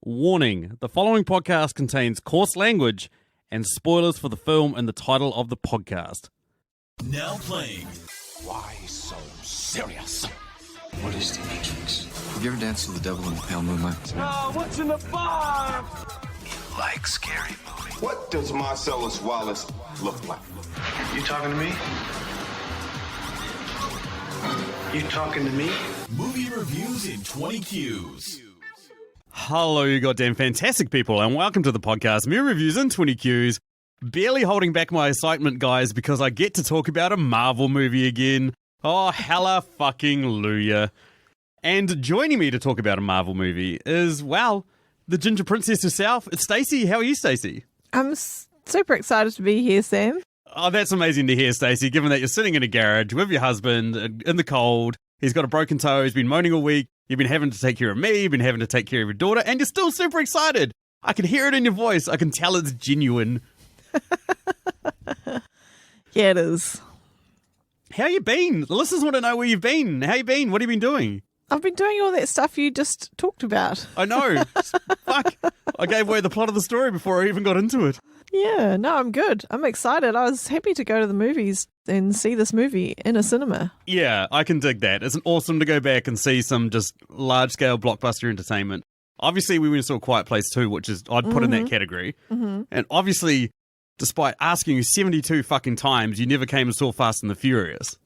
Warning, the following podcast contains coarse language and spoilers for the film and the title of the podcast. Now playing. Why so serious? What is the Matrix? Have you ever danced with the devil in the pale moonlight? What's in the bar? You like scary movies. What does Marcellus Wallace look like? You talking to me? You talking to me? Movie reviews in 20 Qs. Hello, you goddamn fantastic people, and welcome to the podcast, Movie Reviews in 20 Qs. Barely holding back my excitement, guys, because I get to talk about a Marvel movie again. Oh, hella fucking Luya. And joining me to talk about a Marvel movie is, well, the Ginger Princess herself. It's Stacey. How are you, Stacey? I'm super excited to be here, Sam. Oh, that's amazing to hear, Stacey, given that you're sitting in a garage with your husband in the cold. He's got a broken toe. He's been moaning all week. You've been having to take care of me. You've been having to take care of your daughter. And you're still super excited. I can hear it in your voice. I can tell it's genuine. Yeah, it is. How you been? The listeners want to know where you've been. How you been? What have you been doing? I've been doing all that stuff you just talked about. I know. Fuck. I gave away the plot of the story before I even got into it. Yeah, no, I'm good. I'm excited. I was happy to go to the movies and see this movie in a cinema. Yeah, I can dig that. It's awesome to go back and see some just large-scale blockbuster entertainment. Obviously, we went and saw Quiet Place 2, which is I'd put in that category. Mm-hmm. And obviously, despite asking you 72 fucking times, you never came and saw Fast and the Furious.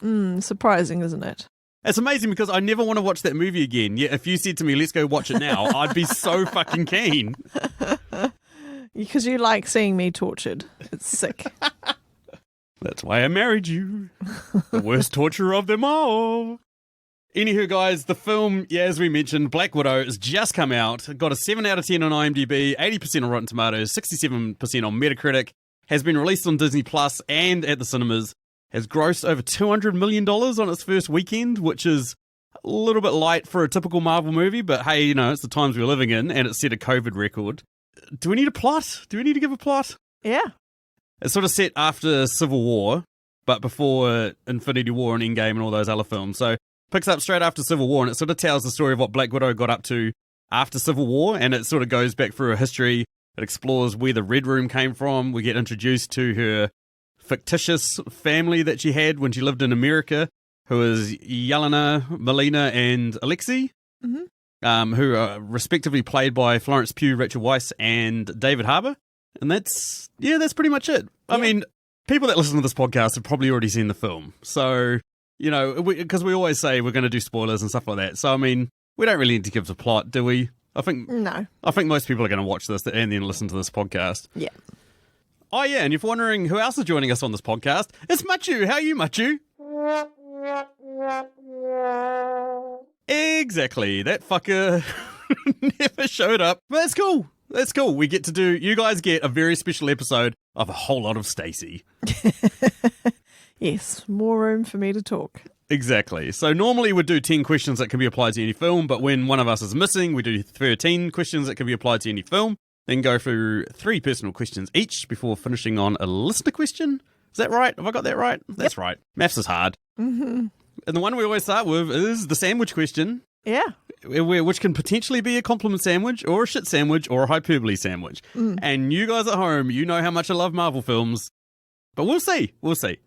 Surprising, isn't it? It's amazing because I never want to watch that movie again. Yet if you said to me, let's go watch it now, I'd be so fucking keen. Because you like seeing me tortured. It's sick. That's why I married you. The worst torturer of them all. Anywho, guys, the film, yeah, as we mentioned, Black Widow, has just come out. Got a 7 out of 10 on IMDb, 80% on Rotten Tomatoes, 67% on Metacritic. Has been released on Disney Plus and at the cinemas. Has grossed over $200 million on its first weekend, which is a little bit light for a typical Marvel movie. But hey, you know, it's the times we're living in, and it set a COVID record. Do we need a plot? Do we need to give a plot? Yeah. It's sort of set after Civil War, but before Infinity War and Endgame and all those other films. So picks up straight after Civil War, and it sort of tells the story of what Black Widow got up to after Civil War, and it sort of goes back through her history. It explores where the Red Room came from. We get introduced to her fictitious family that she had when she lived in America, who is Yelena, Melina, and Alexei, who are respectively played by Florence Pugh, Rachel Weisz, and David Harbour. And that's pretty much it. Yeah. I mean, people that listen to this podcast have probably already seen the film. So, you know, because we always say we're going to do spoilers and stuff like that. So, I mean, we don't really need to give the plot, do we? No. I think most people are going to watch this and then listen to this podcast. Yeah. Oh, yeah, and if you're wondering who else is joining us on this podcast, it's Machu. How are you, Machu? Exactly. That fucker never showed up. But that's cool. That's cool. You guys get a very special episode of a whole lot of Stacey. Yes, more room for me to talk. Exactly. So normally we'd do 10 questions that can be applied to any film, but when one of us is missing, we do 13 questions that can be applied to any film. Then go through 3 personal questions each before finishing on a listener question. Is that right? Have I got that right? That's right. Maths is hard. Mm-hmm. And the one we always start with is the sandwich question. Yeah. Which can potentially be a compliment sandwich or a shit sandwich or a hyperbole sandwich. And you guys at home, you know how much I love Marvel films. But we'll see.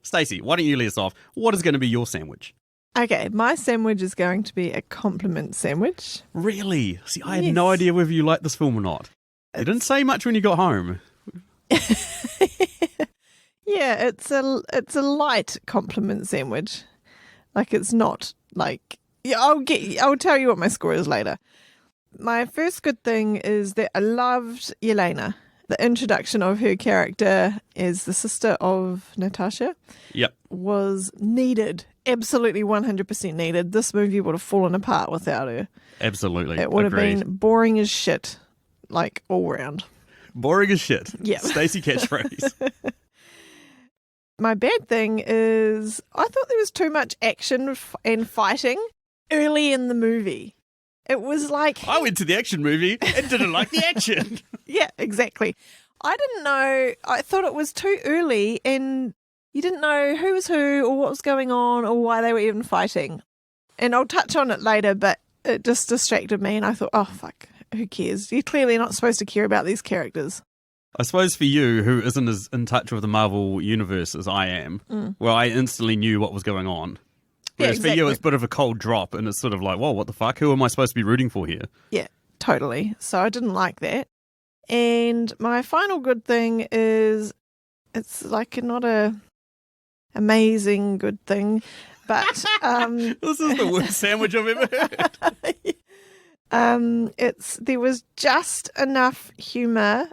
Stacey, why don't you lead us off? What is going to be your sandwich? Okay, my sandwich is going to be a compliment sandwich. Really? See, I had no idea whether you liked this film or not. You didn't say much when you got home. Yeah, it's a light compliment sandwich. Like, it's not like... Yeah, I'll tell you what my score is later. My first good thing is that I loved Yelena. The introduction of her character as the sister of Natasha was needed. Absolutely 100% needed. This movie would have fallen apart without her. Absolutely. It would have been boring as shit, like all round. Boring as shit. Yeah. Stacey catchphrase. My bad thing is I thought there was too much action and fighting early in the movie. It was like... I went to the action movie and didn't like the action. Yeah, exactly. I didn't know. I thought it was too early and you didn't know who was who or what was going on or why they were even fighting. And I'll touch on it later, but it just distracted me and I thought, oh, fuck. who cares? You're clearly not supposed to care about these characters. I suppose for you, who isn't as in touch with the Marvel universe as I am, well, I instantly knew what was going on. Whereas for you, it's a bit of a cold drop, and it's sort of like, whoa, what the fuck? Who am I supposed to be rooting for here? Yeah, totally. So I didn't like that. And my final good thing is it's like not a amazing good thing, but this is the worst sandwich I've ever heard. There was just enough humour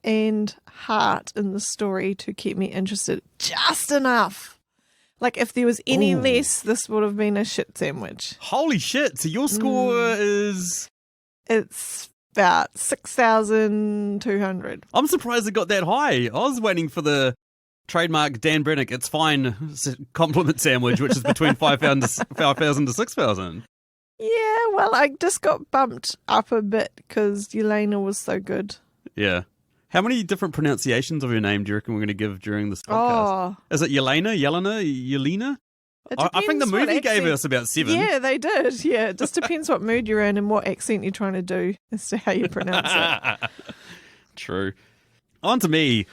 and heart in the story to keep me interested. Just enough. Like if there was any less, this would have been a shit sandwich. Holy shit. So your score is... It's about 6,200. I'm surprised it got that high. I was waiting for the trademark Dan Brennick, it's fine compliment sandwich, which is between 5,000 to 6,000. Yeah, well, I just got bumped up a bit because Yelena was so good. Yeah. How many different pronunciations of your name do you reckon we're going to give during this podcast? Is it Yelena? Yelena? I think the movie gave us about 7. Yeah, they did. Yeah, it just depends what mood you're in and what accent you're trying to do as to how you pronounce it. True. On to me.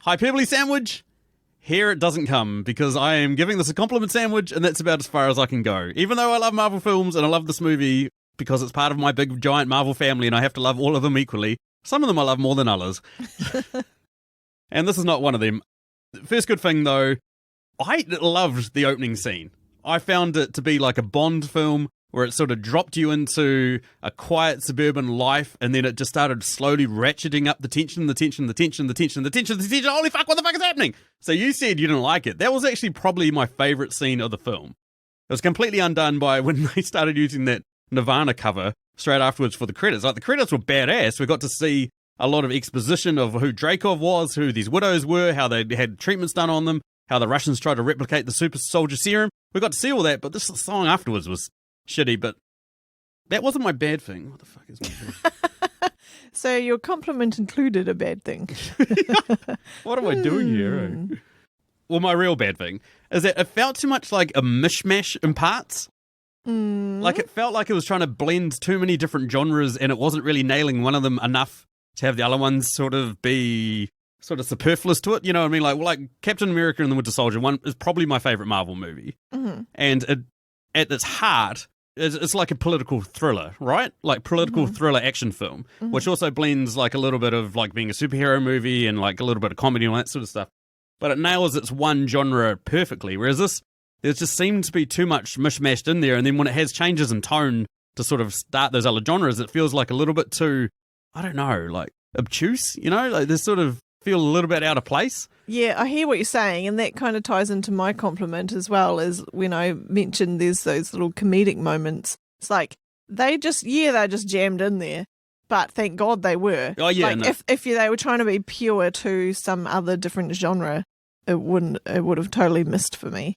Hyperbole sandwich. Here it doesn't come, because I am giving this a compliment sandwich, and that's about as far as I can go. Even though I love Marvel films, and I love this movie because it's part of my big, giant Marvel family, and I have to love all of them equally, some of them I love more than others. And this is not one of them. First good thing, though, I loved the opening scene. I found it to be like a Bond film, where it sort of dropped you into a quiet suburban life, and then it just started slowly ratcheting up the tension. Holy fuck, what the fuck is happening? So you said you didn't like it. That was actually probably my favourite scene of the film. It was completely undone by when they started using that Nirvana cover straight afterwards for the credits. Like, the credits were badass. We got to see a lot of exposition of who Dreykov was, who these widows were, how they had treatments done on them, how the Russians tried to replicate the super soldier serum. We got to see all that, but this song afterwards was shitty, but that wasn't my bad thing. What the fuck is my bad? So your compliment included a bad thing. What am I doing here? Well, my real bad thing is that it felt too much like a mishmash in parts. Like, it felt like it was trying to blend too many different genres, and it wasn't really nailing one of them enough to have the other ones sort of be sort of superfluous to it. You know what I mean? Like Captain America and the Winter Soldier one is probably my favorite Marvel movie. And at its heart, it's like a political thriller, right? Like political thriller action film, which also blends like a little bit of like being a superhero movie and like a little bit of comedy and all that sort of stuff. But it nails its one genre perfectly. Whereas this, there just seemed to be too much mishmashed in there. And then when it has changes in tone to sort of start those other genres, it feels like a little bit too, I don't know, like obtuse, you know? Like they sort of feel a little bit out of place. Yeah, I hear what you're saying, and that kind of ties into my compliment as well, as when I mentioned there's those little comedic moments. It's like they're just jammed in there, but thank God they were. Oh yeah, like, no. if they were trying to be pure to some other different genre, it would have totally missed for me.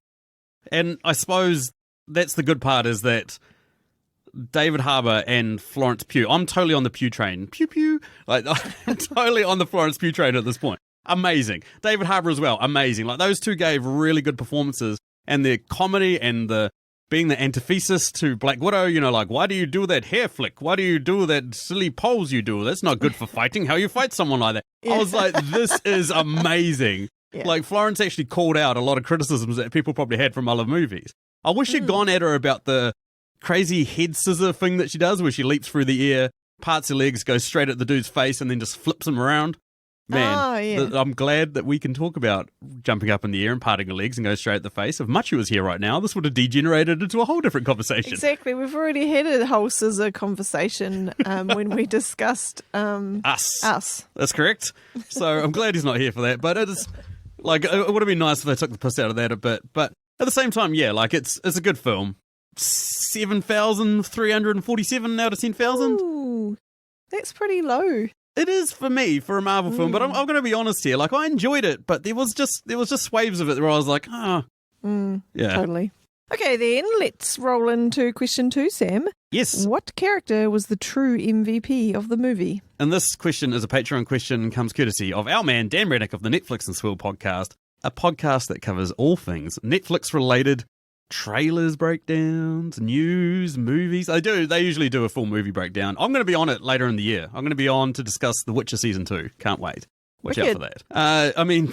And I suppose that's the good part, is that David Harbour and Florence Pugh. I'm totally on the Pugh train. Pew pew. Like, I'm totally on the Florence Pugh train at this point. Amazing. David Harbour as well. Amazing. Like, those two gave really good performances, and their comedy and the being the antithesis to Black Widow, you know, like, why do you do that hair flick? Why do you do that silly pose you do? That's not good for fighting. How you fight someone like that? Yeah. I was like, this is amazing. Yeah. Like, Florence actually called out a lot of criticisms that people probably had from other movies. I wish she'd gone at her about the crazy head scissor thing that she does, where she leaps through the air, parts her legs, goes straight at the dude's face, and then just flips him around. Man, I'm glad that we can talk about jumping up in the air and parting her legs and go straight at the face. If Machu was here right now, this would have degenerated into a whole different conversation. Exactly. We've already had a whole scissor conversation when we discussed us. That's correct. So I'm glad he's not here for that. But it is like, it would have been nice if they took the piss out of that a bit. But at the same time, yeah, like it's a good film. 7,347 out of 10,000. Ooh, that's pretty low. It is for me, for a Marvel film, but I'm going to be honest here. Like, I enjoyed it, but there was just waves of it where I was like, yeah. Totally. Okay, then let's roll into question 2, Sam. Yes. What character was the true MVP of the movie? And this question is a Patreon question, comes courtesy of our man, Dan Reddick of the Netflix and Swill podcast, a podcast that covers all things Netflix related trailers breakdowns, news, movies. They usually do a full movie breakdown. I'm going to be on it later in the year. I'm going to be on to discuss The Witcher Season 2. Can't wait. Watch out for that. I mean,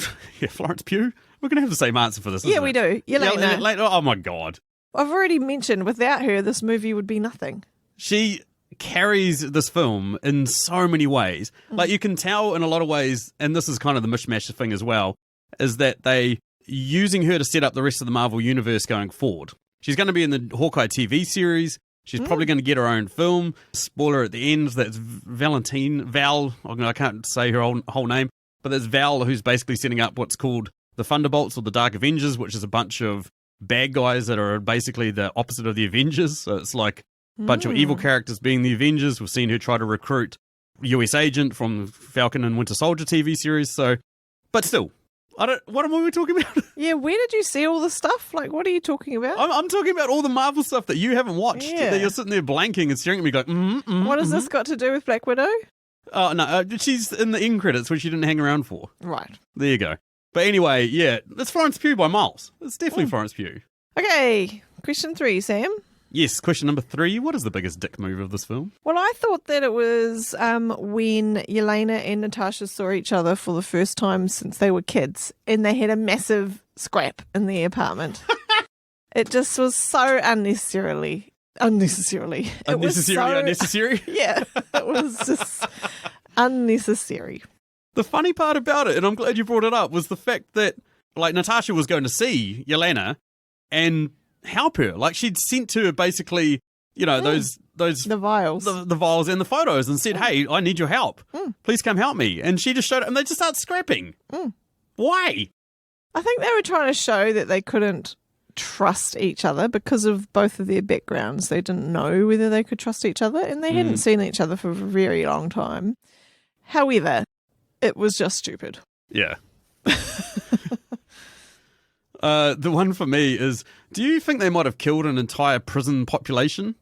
Florence Pugh, we're going to have the same answer for this, Yeah, we do. Yelena. Oh my God. I've already mentioned, without her, this movie would be nothing. She carries this film in so many ways. Like, you can tell in a lot of ways, and this is kind of the mishmash thing as well, is that they using her to set up the rest of the Marvel Universe going forward. She's going to be in the Hawkeye TV series. She's probably going to get her own film. Spoiler at the end, that's Val, I can't say her whole name, but there's Val who's basically setting up what's called the Thunderbolts or the Dark Avengers, which is a bunch of bad guys that are basically the opposite of the Avengers. So it's like a bunch of evil characters being the Avengers. We've seen her try to recruit US Agent from Falcon and Winter Soldier TV series. So, but still, what am I talking about? Yeah, where did you see all the stuff? Like, what are you talking about? I'm talking about all the Marvel stuff that you haven't watched. Yeah. That you're sitting there blanking and staring at me going, what has this got to do with Black Widow? Oh, no, she's in the end credits, which she didn't hang around for. Right. There you go. But anyway, yeah, it's Florence Pugh by miles. It's definitely Florence Pugh. Okay, question 3, Sam. Yes, question number 3. What is the biggest dick move of this film? Well, I thought that it was when Yelena and Natasha saw each other for the first time since they were kids, and they had a massive scrap in their apartment. It just was so unnecessarily. Unnecessary? Yeah, it was just unnecessary. The funny part about it, and I'm glad you brought it up, was the fact that, like, Natasha was going to see Yelena and help her. Like, she'd sent her basically, those The vials. the vials and the photos and said, hey, I need your help. Please come help me. And she just showed it, and they just start scrapping. Why? I think they were trying to show that they couldn't trust each other because of both of their backgrounds. They didn't know whether they could trust each other, and they hadn't seen each other for a very long time. However, it was just stupid. Yeah. The one for me is, do you think they might have killed an entire prison population?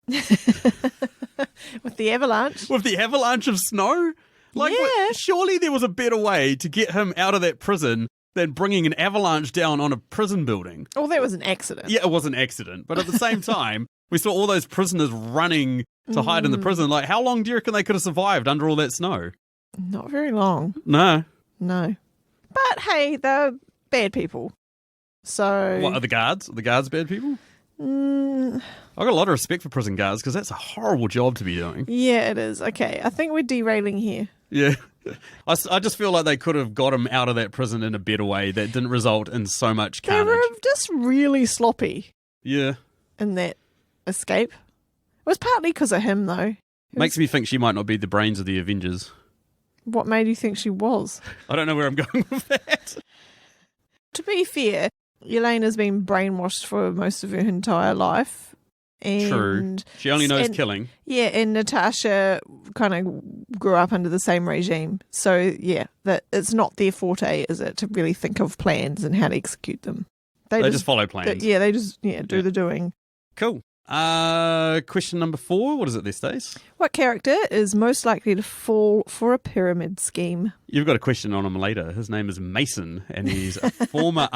With the avalanche? With the avalanche of snow? Like, Yeah. surely there was a better way to get him out of that prison than bringing an avalanche down on a prison building. Oh, that was an accident. Yeah, it was an accident. But at the same time, we saw all those prisoners running to hide in the prison. Like, how long do you reckon they could have survived under all that snow? Not very long. No. No. But hey, they're bad people. So. What, are the guards? Are the guards bad people? I've got a lot of respect for prison guards because that's a horrible job to be doing. Yeah, it is. Okay, I think we're derailing here. Yeah. I just feel like they could have got him out of that prison in a better way that didn't result in so much They carnage. were just really sloppy Yeah. in that escape. It was partly because of him, though. Makes me think she might not be the brains of the Avengers. What made you think she was? I don't know where I'm going with that. To be fair, Yelena's been brainwashed for most of her entire life. And True. She only knows killing. Yeah, and Natasha kind of grew up under the same regime. So, yeah, that it's not their forte, is it, to really think of plans and how to execute them. They just follow plans. They just do the doing. Cool. Question number 4. What is it these days? What character is most likely to fall for a pyramid scheme? You've got a question on him later. His name is Mason, and he's a former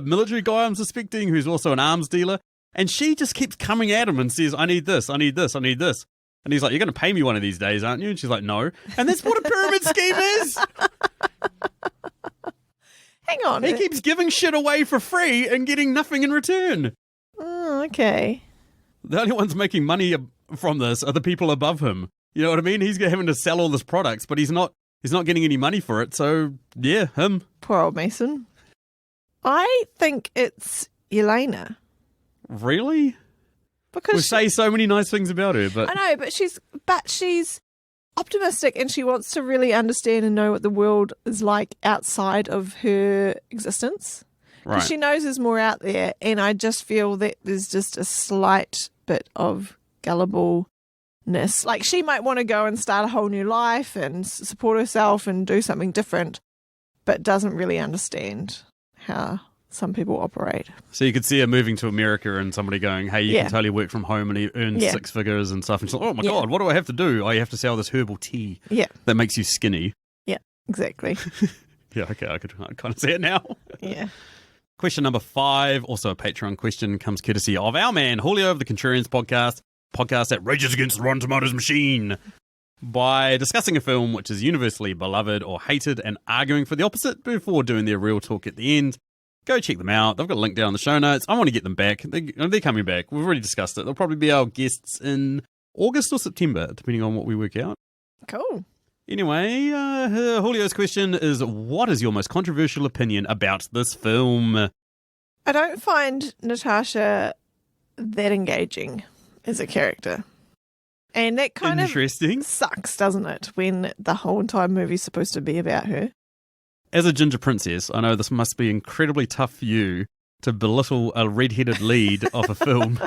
military guy, I'm suspecting, who's also an arms dealer. And she just keeps coming at him and says, I need this, I need this, I need this. And he's like, you're going to pay me one of these days, aren't you? And she's like, no. And that's what a pyramid scheme is. Hang on. He keeps giving shit away for free and getting nothing in return. Oh, okay. The only ones making money from this are the people above him. You know what I mean? He's having to sell all his products, but he's not getting any money for it. So, yeah, him. Poor old Mason. I think it's Yelena. Really? Because We say so many nice things about her, but I know, but she's optimistic and she wants to really understand and know what the world is like outside of her existence. Because right. she knows there's more out there, and I just feel that there's just a slight bit of gullibleness. Like, she might want to go and start a whole new life and support herself and do something different, but doesn't really understand how some people operate. So you could see her moving to America and somebody going, hey, you can totally work from home and earn 6 figures and stuff. And she's like, oh my God, what do I have to do? Oh, you have to sell this herbal tea that makes you skinny. Yeah, exactly. Yeah, okay, I can kind of see it now. Yeah. Question number 5, also a Patreon question, comes courtesy of our man, Julio of the Contrarians podcast that rages against the Rotten Tomatoes machine by discussing a film which is universally beloved or hated and arguing for the opposite before doing their real talk at the end. Go check them out. They've got a link down in the show notes. I want to get them back. They're coming back. We've already discussed it. They'll probably be our guests in August or September, depending on what we work out. Cool. Anyway, Julio's question is, what is your most controversial opinion about this film? I don't find Natasha that engaging as a character. And that kind Interesting. of sucks, doesn't it, when the whole entire movie's supposed to be about her. As a ginger princess, I know this must be incredibly tough for you to belittle a red-headed lead of a film.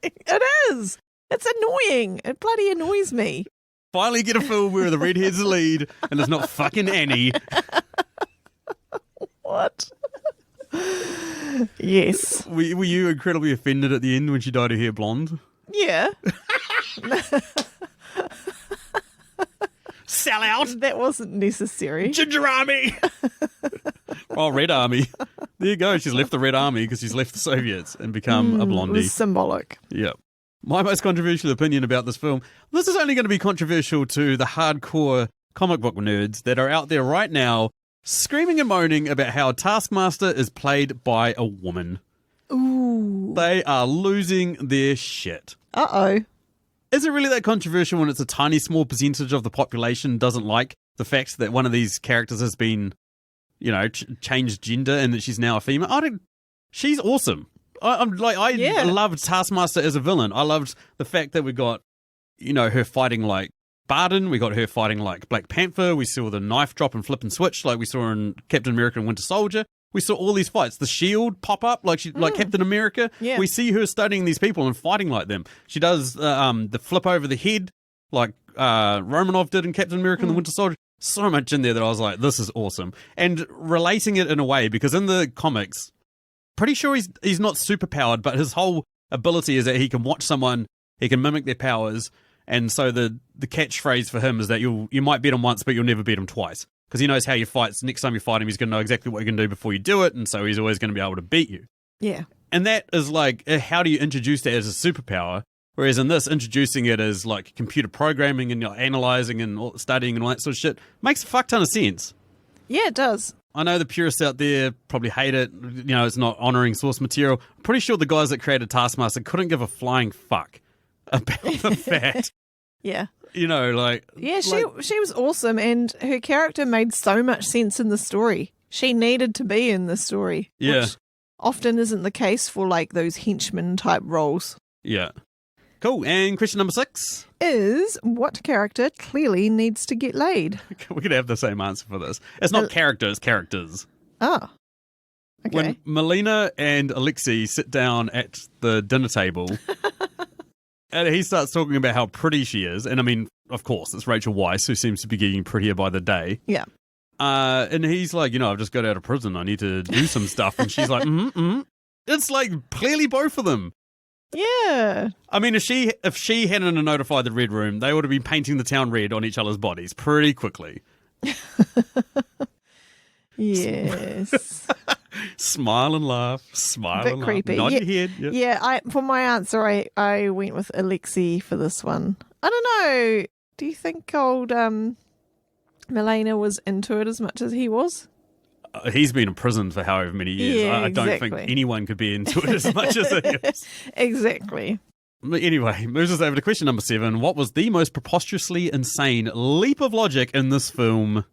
It is. It's annoying. It bloody annoys me. Finally get a film where the redhead's the lead and it's not fucking Annie. What? Yes. Were you incredibly offended at the end when she dyed her hair blonde? Yeah. Sell out! That wasn't necessary. Ginger Army! Oh, Red Army. There you go. She's left the Red Army because she's left the Soviets and become a It blondie. was symbolic. Yeah. My most controversial opinion about this film, this is only going to be controversial to the hardcore comic book nerds that are out there right now screaming and moaning about how Taskmaster is played by a woman. Ooh. They are losing their shit. Uh-oh. Is it really that controversial when it's a tiny small percentage of the population doesn't like the fact that one of these characters has been, changed gender and that she's now a female? She's awesome. I loved Taskmaster as a villain. I loved the fact that we got, her fighting like Barden. We got her fighting like Black Panther. We saw the knife drop and flip and switch like we saw in Captain America and Winter Soldier. We saw all these fights. The shield pop up like Captain America. Yeah. We see her studying these people and fighting like them. She does the flip over the head like Romanov did in Captain America and the Winter Soldier. So much in there that I was like, this is awesome. And relating it in a way, because in the comics, pretty sure he's not superpowered, but his whole ability is that he can watch someone, he can mimic their powers, and so the catchphrase for him is that you might beat him once, but you'll never beat him twice. Because he knows how you fight. So next time you fight him, he's going to know exactly what you can do before you do it, and so he's always going to be able to beat you. Yeah. And that is like, how do you introduce that as a superpower? Whereas in this, introducing it as like computer programming and analyzing and studying and all that sort of shit makes a fuck ton of sense. Yeah, it does. I know the purists out there probably hate it. It's not honoring source material. I'm pretty sure the guys that created Taskmaster couldn't give a flying fuck about the fact. Yeah. Yeah, she was awesome, and her character made so much sense in the story. She needed to be in the story. Yeah. Which often isn't the case for like those henchman type roles. Yeah. Cool. And question number 6 is, what character clearly needs to get laid? We're going to have the same answer for this. It's not characters. Oh. Okay. When Melina and Alexei sit down at the dinner table and he starts talking about how pretty she is, and I mean, of course, it's Rachel Weisz who seems to be getting prettier by the day. Yeah. And he's like, I've just got out of prison. I need to do some stuff. And she's like, It's like clearly both of them. Yeah. I mean, if she hadn't notified the Red Room, they would have been painting the town red on each other's bodies pretty quickly. Yes. Smile and laugh. Smile Bit and creepy. laugh. Nod your head. Yep. Yeah, for my answer, I went with Alexei for this one. I don't know. Do you think old Melina was into it as much as he was? He's been in prison for however many years. Yeah, I don't think anyone could be into it as much as he is. Exactly. Anyway, moves us over to question number 7. What was the most preposterously insane leap of logic in this film?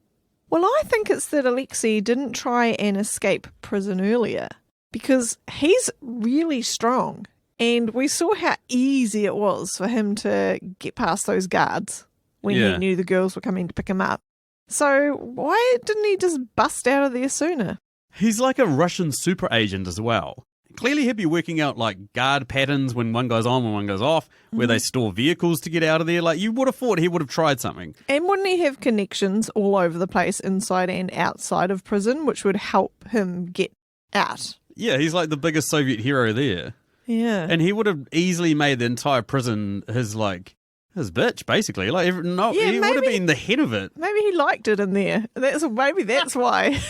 Well, I think it's that Alexei didn't try and escape prison earlier because he's really strong. And we saw how easy it was for him to get past those guards when he knew the girls were coming to pick him up. So why didn't he just bust out of there sooner? He's like a Russian super agent as well. Clearly he'd be working out like guard patterns when one goes on, when one goes off, where they store vehicles to get out of there. Like you would have thought he would have tried something. And wouldn't he have connections all over the place inside and outside of prison, which would help him get out? Yeah, he's like the biggest Soviet hero there. Yeah. And he would have easily made the entire prison his bitch, basically. Like, he would have been the head of it. Maybe he liked it in there. Maybe that's why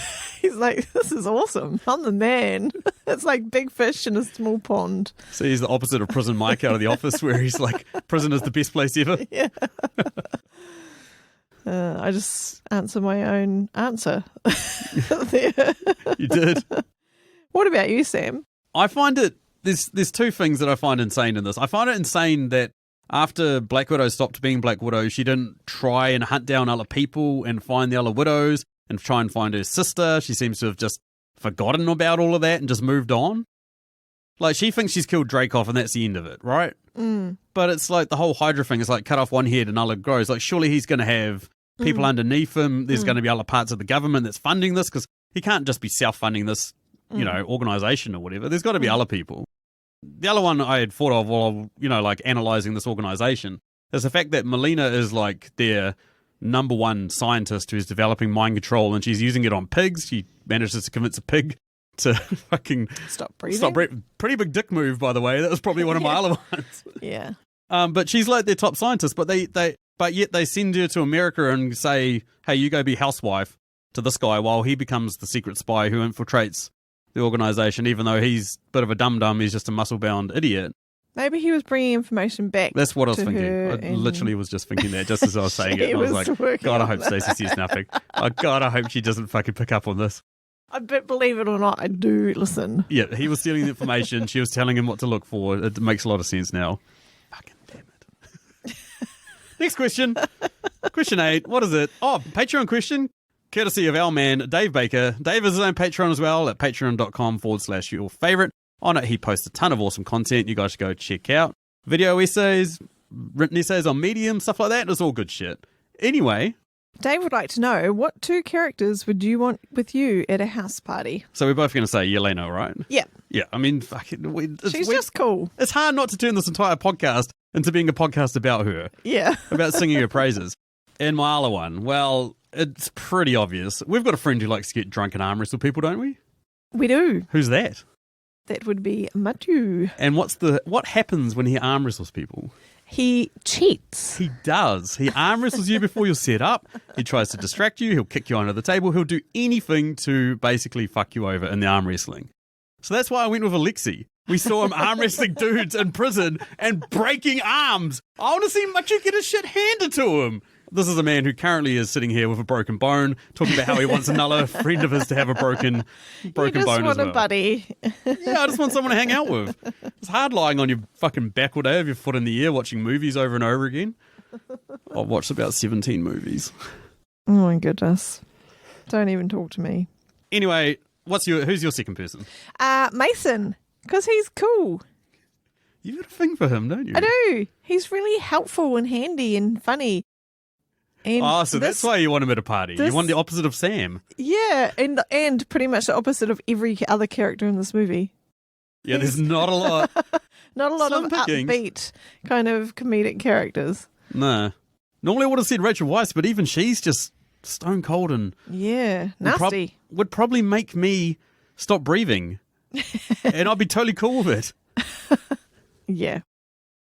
He's like, this is awesome. I'm the man. It's like big fish in a small pond. So he's the opposite of Prison Mike out of The Office, where he's like, prison is the best place ever. Yeah. I just answer my own answer. There. You did. What about you, Sam? I find it, there's two things that I find insane in this. I find it insane that after Black Widow stopped being Black Widow, she didn't try and hunt down other people and find the other widows and try and find her sister. She seems to have just forgotten about all of that and just moved on. Like, she thinks she's killed Dreykov and that's the end of it, right? Mm. But it's like the whole Hydra thing is like cut off one head, another grows. Like, surely he's going to have people underneath him. There's going to be other parts of the government that's funding this, because he can't just be self-funding this, you know, organization or whatever. There's got to be other people. The other one I had thought of while, you know, like analyzing this organization is the fact that Melina is like their number one scientist who's developing mind control, and she's using it on pigs. She manages to convince a pig to fucking Stop breathing. Pretty big dick move, by the way. That was probably one of my other ones. Yeah. But she's like their top scientist, but yet they send her to America and say, hey, you go be housewife to this guy while he becomes the secret spy who infiltrates the organization, even though he's a bit of a dum-dum. He's just a muscle-bound idiot. Maybe he was bringing information back. That's what I was to thinking. her I and- literally was just thinking that just as I was saying it. She And I was was like, working God, I on hope that. Stacey says nothing. Oh, God, I hope she doesn't fucking pick up on this. But believe it or not, I do listen. Yeah, he was stealing the information. She was telling him what to look for. It makes a lot of sense now. Fucking damn it. Next question. Question 8. What is it? Oh, Patreon question. Courtesy of our man, Dave Baker. Dave is his own Patreon as well at patreon.com/your favorite. On it, he posts a ton of awesome content. You guys should go check out. Video essays, written essays on Medium, stuff like that. It's all good shit. Anyway, Dave would like to know, what 2 characters would you want with you at a house party? so we're both going to say Yelena, right? Yeah. Yeah, I mean, fucking, She's just cool. it's hard not to turn this entire podcast into being a podcast about her, Yeah. about singing her praises. And my other one, well, it's pretty obvious. We've got a friend who likes to get drunk and arm wrestle people, don't we? We do. Who's that? That would be Matthew. And what happens when he arm wrestles people? He cheats. He does. He arm wrestles you before you're set up. He tries to distract you. He'll kick you under the table. He'll do anything to basically fuck you over in the arm wrestling. So that's why I went with Alexi. We saw him arm wrestling dudes in prison and breaking arms. I want to see Machu get his shit handed to him. This is a man who currently is sitting here with a broken bone, talking about how he wants another friend of his to have a broken You bone just as want well. a buddy. Yeah, I just want someone to hang out with. It's hard lying on your fucking back all day with your foot in the air watching movies over and over again. I've watched about 17 movies. Oh my goodness. Don't even talk to me. Anyway, who's your second person? Mason, because he's cool. You've got a thing for him, don't you? I do. He's really helpful and handy and funny. And Oh, so that's why you want him at a party. You want the opposite of Sam. Yeah, and pretty much the opposite of every other character in this movie. Yeah, there's not a lot. Not a lot Slim of pickings. upbeat kind of comedic characters. No. Normally I would have said Rachel Weisz, but even she's just stone cold and Yeah, would nasty. would probably make me stop breathing. And I'd be totally cool with it. Yeah,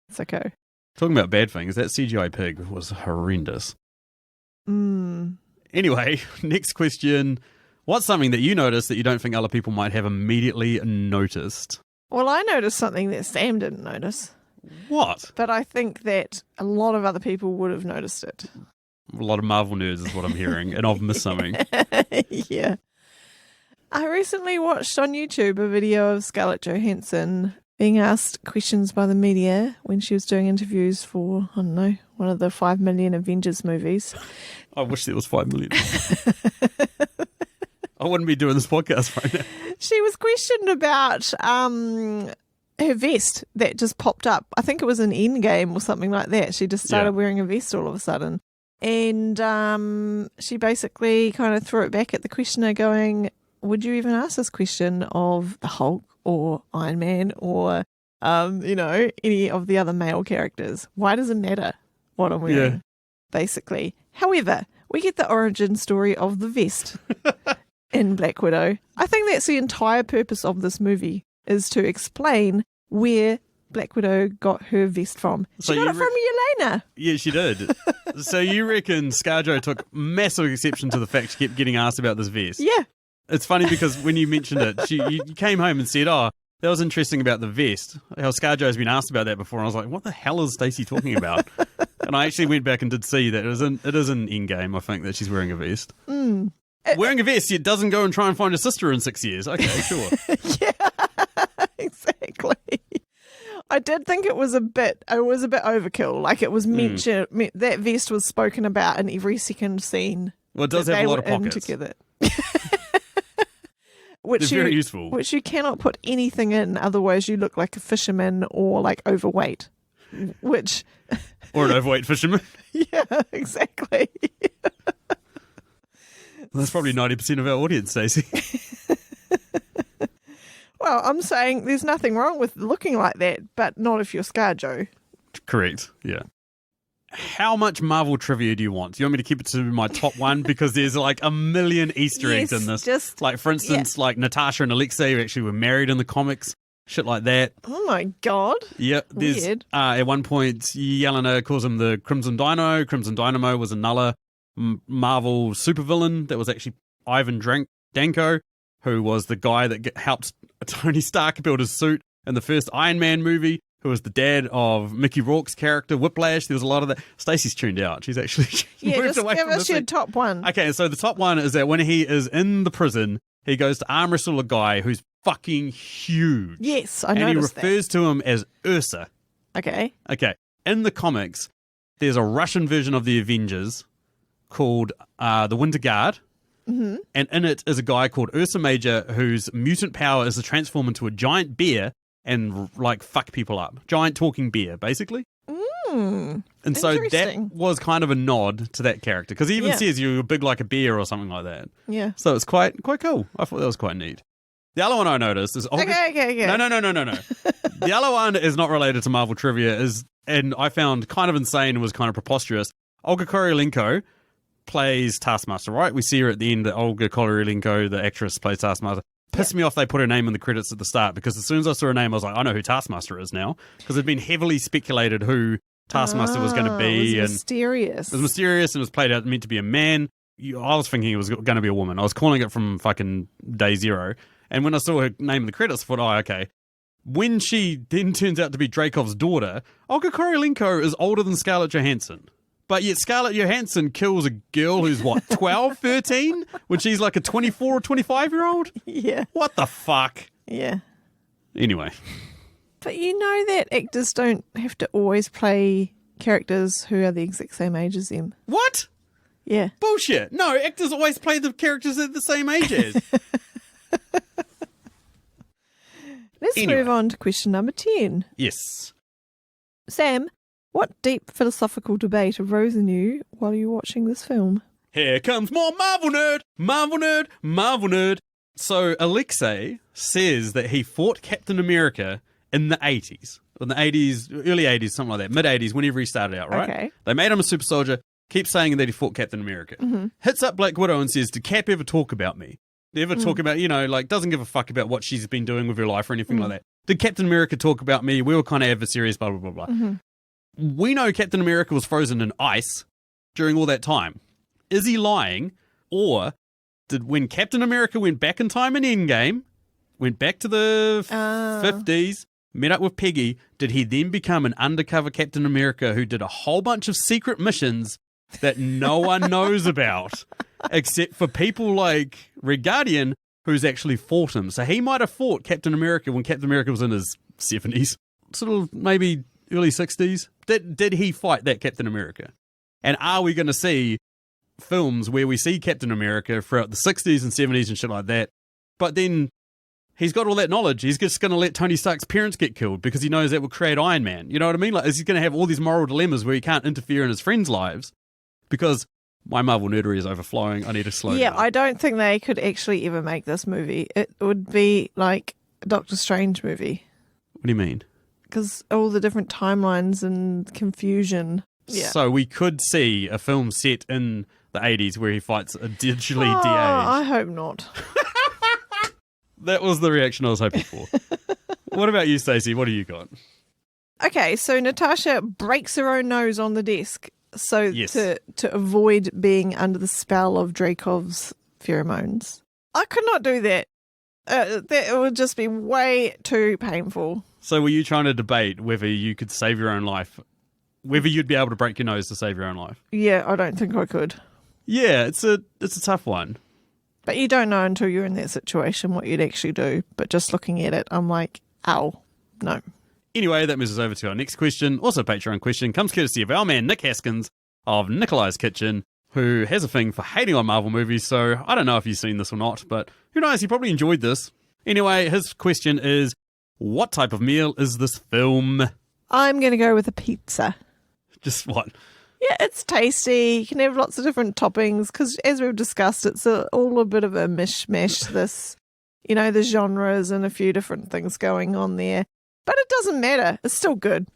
it's okay. Talking about bad things, that CGI pig was horrendous. Mm. Anyway, next question. What's something that you noticed that you don't think other people might have immediately noticed? Well, I noticed something that Sam didn't notice, What? but I think that a lot of other people would have noticed it. A lot of Marvel nerds is what I'm hearing, and I've missed something. Yeah. I recently watched on YouTube a video of Scarlett Johansson being asked questions by the media when she was doing interviews for, I don't know, one of the 5 million Avengers movies. I wish there was 5 million. I wouldn't be doing this podcast right now. She was questioned about her vest that just popped up. I think it was an Endgame or something like that. She just started wearing a vest all of a sudden. And she basically kind of threw it back at the questioner going, would you even ask this question of the Hulk or Iron Man or, any of the other male characters? Why does it matter what I'm wearing? Yeah. Basically. However, we get the origin story of the vest in Black Widow. I think that's the entire purpose of this movie, is to explain where Black Widow got her vest from. She So got you it from Yelena. Yeah, she did. So you reckon ScarJo took massive exception to the fact she kept getting asked about this vest? Yeah. It's funny because when you mentioned it, you came home and said, "Oh, that was interesting about the vest." How ScarJo's been asked about that before, and I was like, "What the hell is Stacey talking about?" And I actually went back and did see that it is in Endgame. I think that she's wearing a vest. Wearing a vest, it doesn't go and try and find a sister in 6 years. Okay, sure. Yeah, exactly. I did think it was a bit overkill. Like it was mentioned, that vest was spoken about in every second scene. Well, it does have a lot of pockets. Together. It's very useful. Which you cannot put anything in, otherwise you look like a fisherman or like overweight. Which or an overweight fisherman. Yeah, exactly. That's probably 90% of our audience, Stacey. Well, I'm saying there's nothing wrong with looking like that, but not if you're ScarJo. Correct, yeah. How much Marvel trivia do you want? Do you want me to keep it to my top one? Because there's like a million Easter eggs in this. Like, for instance, like Natasha and Alexei who actually were married in the comics. Shit like that. Oh my God. Yeah. There's, weird. At one point, Yelena calls him the Crimson Dino. Crimson Dynamo was another Marvel supervillain that was actually Ivan Danko, who was the guy that helped Tony Stark build his suit in the first Iron Man movie, who was the dad of Mickey Rourke's character, Whiplash. There was a lot of that. Stacey's tuned out. She's actually moved just away give from us this your thing. top one. Okay, so the top one is that when he is in the prison, he goes to arm wrestle a guy who's fucking huge. Yes, I noticed noticed And he refers to him as Ursa. Okay. Okay, in the comics, there's a Russian version of the Avengers called the Winter Guard. Mm-hmm. And in it is a guy called Ursa Major whose mutant power is to transform into a giant bear and like fuck people up. Giant talking bear, basically. And so that was kind of a nod to that character because he even says you're big like a bear or something like that. Yeah. So it's quite cool. I thought that was quite neat. The other one I noticed is Okay. No. The other one is not related to Marvel trivia, and I found kind of insane and was kind of preposterous. Olga Kurylenko plays Taskmaster, right? We see her at the end. Olga Kurylenko, the actress, plays Taskmaster. Pissed me off they put her name in the credits at the start because as soon as I saw her name, I was like, I know who Taskmaster is now because it'd been heavily speculated who Taskmaster was going to be. It was mysterious. It was mysterious and it was played out meant to be a man. I was thinking it was going to be a woman. I was calling it from fucking day zero. And when I saw her name in the credits, I thought, oh, okay. When she then turns out to be Dreykov's daughter, Olga Kurylenko is older than Scarlett Johansson. But yet Scarlett Johansson kills a girl who's, 12, 13? When she's like a 24 or 25-year-old? Yeah. What the fuck? Yeah. Anyway. But you know that actors don't have to always play characters who are the exact same age as them. What? Yeah. Bullshit. No, actors always play the characters at the same age as. Let's move on to question number 10. Yes. Sam, what deep philosophical debate arose in you while you were watching this film? Here comes more Marvel nerd, Marvel nerd, Marvel nerd. So Alexei says that he fought Captain America in the 80s. In the 80s, early 80s, something like that, mid-80s, whenever he started out, right? Okay. They made him a super soldier, keeps saying that he fought Captain America. Mm-hmm. Hits up Black Widow and says, did Cap ever talk about me? Did ever talk about, doesn't give a fuck about what she's been doing with her life or anything like that. Did Captain America talk about me? We were kind of adversaries, blah, blah, blah, blah. Mm-hmm. We know Captain America was frozen in ice during all that time. Is he lying? Or did when Captain America went back in time in Endgame, went back to the 50s, met up with Peggy, did he then become an undercover Captain America who did a whole bunch of secret missions that no one knows about, except for people like Red Guardian, who's actually fought him? So he might have fought Captain America when Captain America was in his 70s, sort of maybe early 60s. Did he fight that Captain America? And are we going to see films where we see Captain America throughout the 60s and 70s and shit like that, but then he's got all that knowledge, he's just going to let Tony Stark's parents get killed because he knows that will create Iron Man? You know what I mean? Like, is he going to have all these moral dilemmas where he can't interfere in his friends' lives? Because my Marvel nerdery is overflowing. I need to slow down. Yeah, I don't think they could actually ever make this movie. It would be like a Doctor Strange movie. What do you mean? Because all the different timelines and confusion. Yeah. So we could see a film set in the 80s where he fights a digitally de-aged. I hope not. That was the reaction I was hoping for. What about you, Stacey? What do you got? Okay, so Natasha breaks her own nose on the desk to avoid being under the spell of Dreykov's pheromones. I could not do that. That would just be way too painful. So were you trying to debate whether you could save your own life, whether you'd be able to break your nose to save your own life? Yeah, I don't think I could. Yeah, it's a tough one. But you don't know until you're in that situation what you'd actually do. But just looking at it, I'm like, ow, no. Anyway, that moves us over to our next question. Also a Patreon question. Comes courtesy of our man Nick Haskins of Nikolis Kitchen, who has a thing for hating on Marvel movies. So I don't know if you've seen this or not, but who knows? He probably enjoyed this. Anyway, his question is, what type of meal is this film? I'm going to go with a pizza. Just what? Yeah, it's tasty. You can have lots of different toppings because, as we've discussed, it's all a bit of a mishmash. The genres and a few different things going on there. But it doesn't matter. It's still good.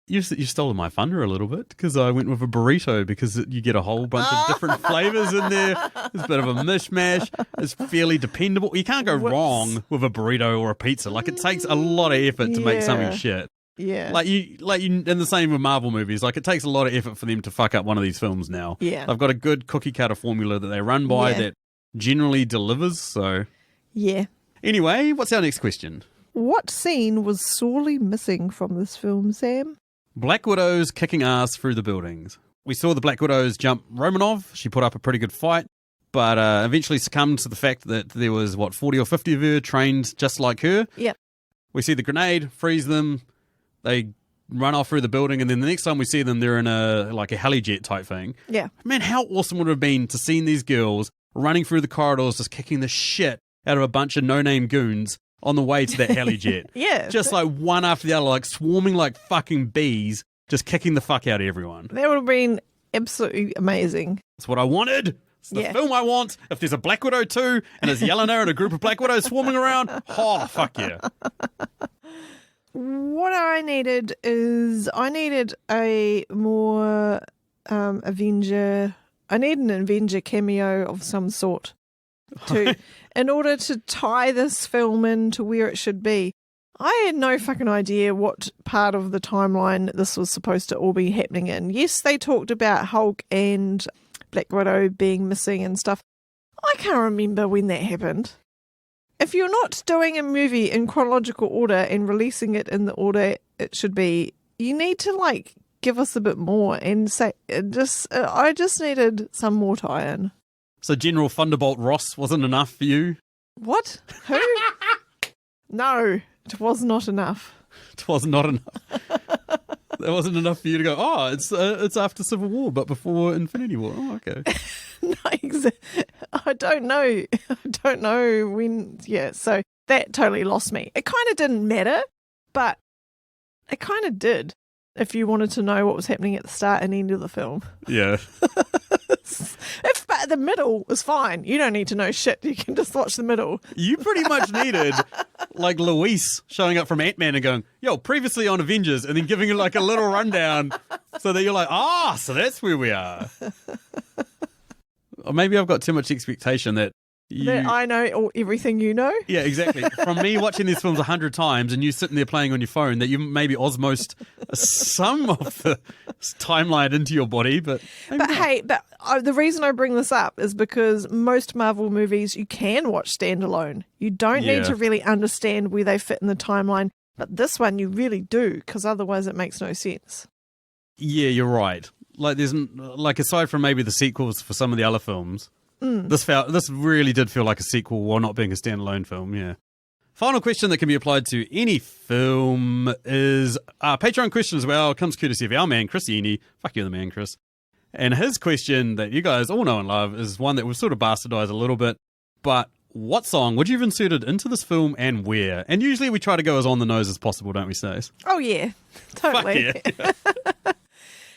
You've stolen my thunder a little bit because I went with a burrito because you get a whole bunch of different flavors in there. It's a bit of a mishmash. It's fairly dependable. You can't go wrong with a burrito or a pizza. Like, it takes a lot of effort to make something shit. Yeah. Like you, and the same with Marvel movies. Like, it takes a lot of effort for them to fuck up one of these films now. Yeah. I've got a good cookie cutter formula that they run by that generally delivers. So yeah. Anyway, what's our next question? What scene was sorely missing from this film, Sam? Black Widows kicking ass through the buildings. We saw the Black Widows jump Romanov. She put up a pretty good fight, but eventually succumbed to the fact that there was, 40 or 50 of her trained just like her. Yep. We see the grenade, freeze them, they run off through the building, and then the next time we see them, they're in a helijet type thing. Yeah. Man, how awesome would it have been to see these girls running through the corridors, just kicking the shit out of a bunch of no-name goons on the way to that helijet. Yeah. Just like one after the other, like swarming like fucking bees, just kicking the fuck out of everyone. That would have been absolutely amazing. That's what I wanted. It's the film I want. If there's a Black Widow too, and there's Yelena and a group of Black Widows swarming around, oh, fuck yeah. What I needed is a more Avenger. I need an Avenger cameo of some sort in order to tie this film into where it should be. I had no fucking idea what part of the timeline this was supposed to all be happening in. Yes, they talked about Hulk and Black Widow being missing and stuff. I can't remember when that happened. If you're not doing a movie in chronological order and releasing it in the order it should be, you need to give us a bit more and say I just needed some more tie-in. So General Thunderbolt Ross wasn't enough for you? What? Who? No, it was not enough. It was not enough. That wasn't enough for you to go, oh, it's after Civil War, but before Infinity War. Oh, okay. No, I don't know. I don't know when. Yeah, so that totally lost me. It kind of didn't matter, but it kind of did if you wanted to know what was happening at the start and end of the film. Yeah. But the middle was fine. You don't need to know shit. You can just watch the middle. You pretty much needed, Luis showing up from Ant-Man and going, yo, previously on Avengers, and then giving you, a little rundown so that you're so that's where we are. Or maybe I've got too much expectation that I know everything you know. Yeah, exactly. From me watching these films 100 times and you sitting there playing on your phone, that you maybe osmosed some of the timeline into your body, but the reason I bring this up is because most Marvel movies you can watch standalone. You don't need to really understand where they fit in the timeline, but this one you really do, because otherwise it makes no sense. Yeah, you're right. There's aside from maybe the sequels for some of the other films. This really did feel like a sequel while not being a standalone film, yeah. Final question that can be applied to any film is a Patreon question as well. It comes courtesy of our man, Chris Eni. Fuck you, the man, Chris. And his question that you guys all know and love is one that we've sort of bastardized a little bit. But what song would you have inserted into this film and where? And usually we try to go as on the nose as possible, don't we, Stace? Oh, yeah. Totally. Fuck yeah.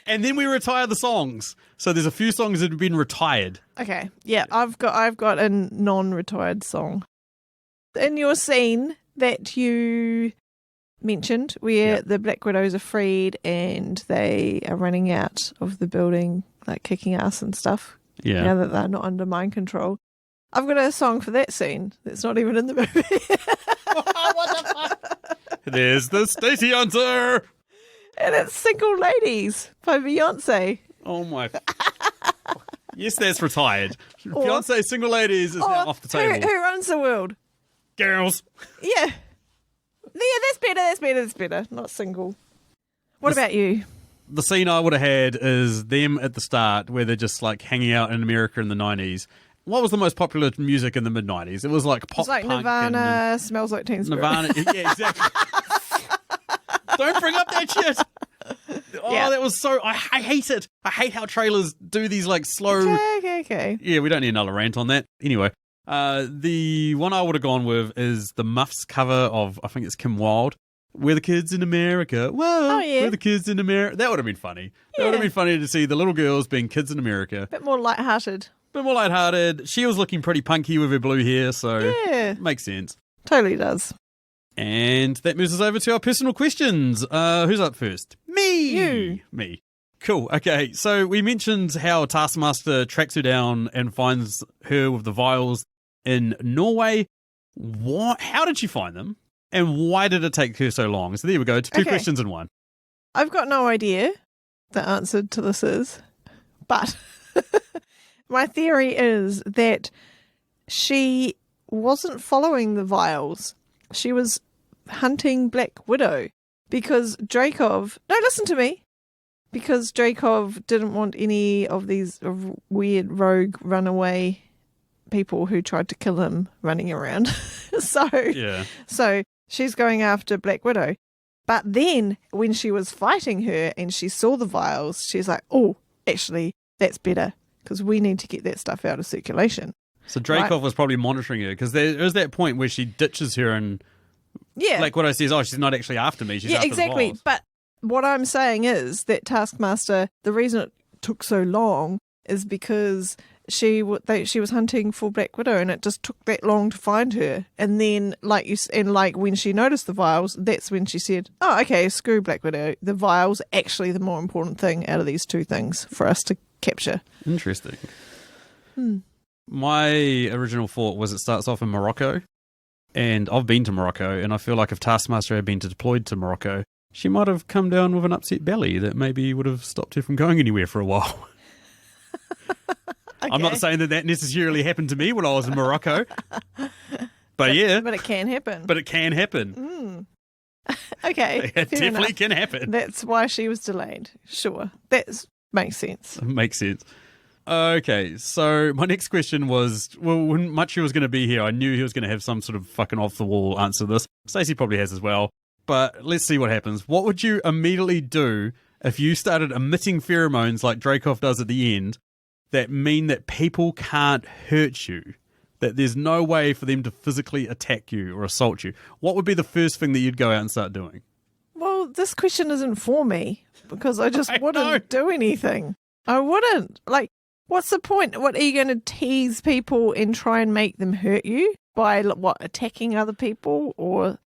And then we retire the songs. So there's a few songs that have been retired. Okay. Yeah, I've got a non-retired song. In your scene that you mentioned where the Black Widows are freed and they are running out of the building, kicking ass and stuff. Yeah. Now that they're not under mind control. I've got a song for that scene that's not even in the movie. What the fuck? There's the Stacey answer. And it's Single Ladies by Beyonce. Oh my. Yes, that's retired. Or- Fiance single ladies is now off the table. Who runs the world? Girls. Yeah. Yeah, that's better. Not single. What about you? The scene I would have had is them at the start where they're just like hanging out in America in the 90s. What was the most popular music in the mid-90s? It was like pop It's like punk Nirvana, Smells Like Teen Spirit. Nirvana. Yeah, exactly. Don't bring up that shit. Oh, Yeah. that was so... I hate it. I hate how trailers do these like slow... Okay. Yeah, we don't need another rant on that. Anyway, the one I would have gone with is the Muffs cover of, I think it's Kim Wilde. We're the kids in America. Whoa, Oh, yeah. we're the kids in America. That would have been funny. That would have been funny to see the little girls being kids in America. Bit more lighthearted. Bit more lighthearted. She was looking pretty punky with her blue hair, so Yeah. makes sense. Totally does. And that moves us over to our personal questions. Who's up first? Me. You. Me. Cool. Okay, so we mentioned how Taskmaster tracks her down and finds her with the vials in Norway. How did she find them? And why did it take her so long? So there we go. Two Okay. questions in one. I've got no idea the answer to this is, but my theory is that she wasn't following the vials. She was hunting Black Widow because Dreykov... No, listen to me. Because Dreykov didn't want any of these weird rogue runaway people who tried to kill him running around. Yeah. So she's going after Black Widow. But then when she was fighting her and she saw the vials, she's like, oh, actually, that's better because we need to get that stuff out of circulation. So Dreykov was probably monitoring her because there is that point where she ditches her and Yeah. Black Widow says, oh, she's not actually after me. She's Yeah, after exactly. the vials. But what I'm saying is that Taskmaster, the reason it took so long is because she was hunting for Black Widow and it just took that long to find her. And then, like when she noticed the vials, that's when she said, "Oh, okay, screw Black Widow. The vials are actually the more important thing out of these two things for us to capture." Interesting. My original thought was it starts off in Morocco, and I've been to Morocco, and I feel like if Taskmaster had been deployed to Morocco, she might have come down with an upset belly that maybe would have stopped her from going anywhere for a while. I'm not saying that necessarily happened to me when I was in Morocco, but yeah, But it can happen. but it can happen. Okay. It fair definitely enough. can happen. That's why she was delayed. Sure. That makes sense. Makes sense. Okay, so my next question was, well, when Machi was going to be here, I knew he was going to have some sort of fucking off-the-wall answer to this. Stacey probably has as well, but let's see what happens. What would you immediately do if you started emitting pheromones like Dreykov does at the end that mean that people can't hurt you, that there's no way for them to physically attack you or assault you? What would be the first thing that you'd go out and start doing? Well, this question isn't for me because I just I wouldn't know. do anything. I wouldn't. Like, what's the point? What, are you going to tease people and try and make them hurt you by, attacking other people? Or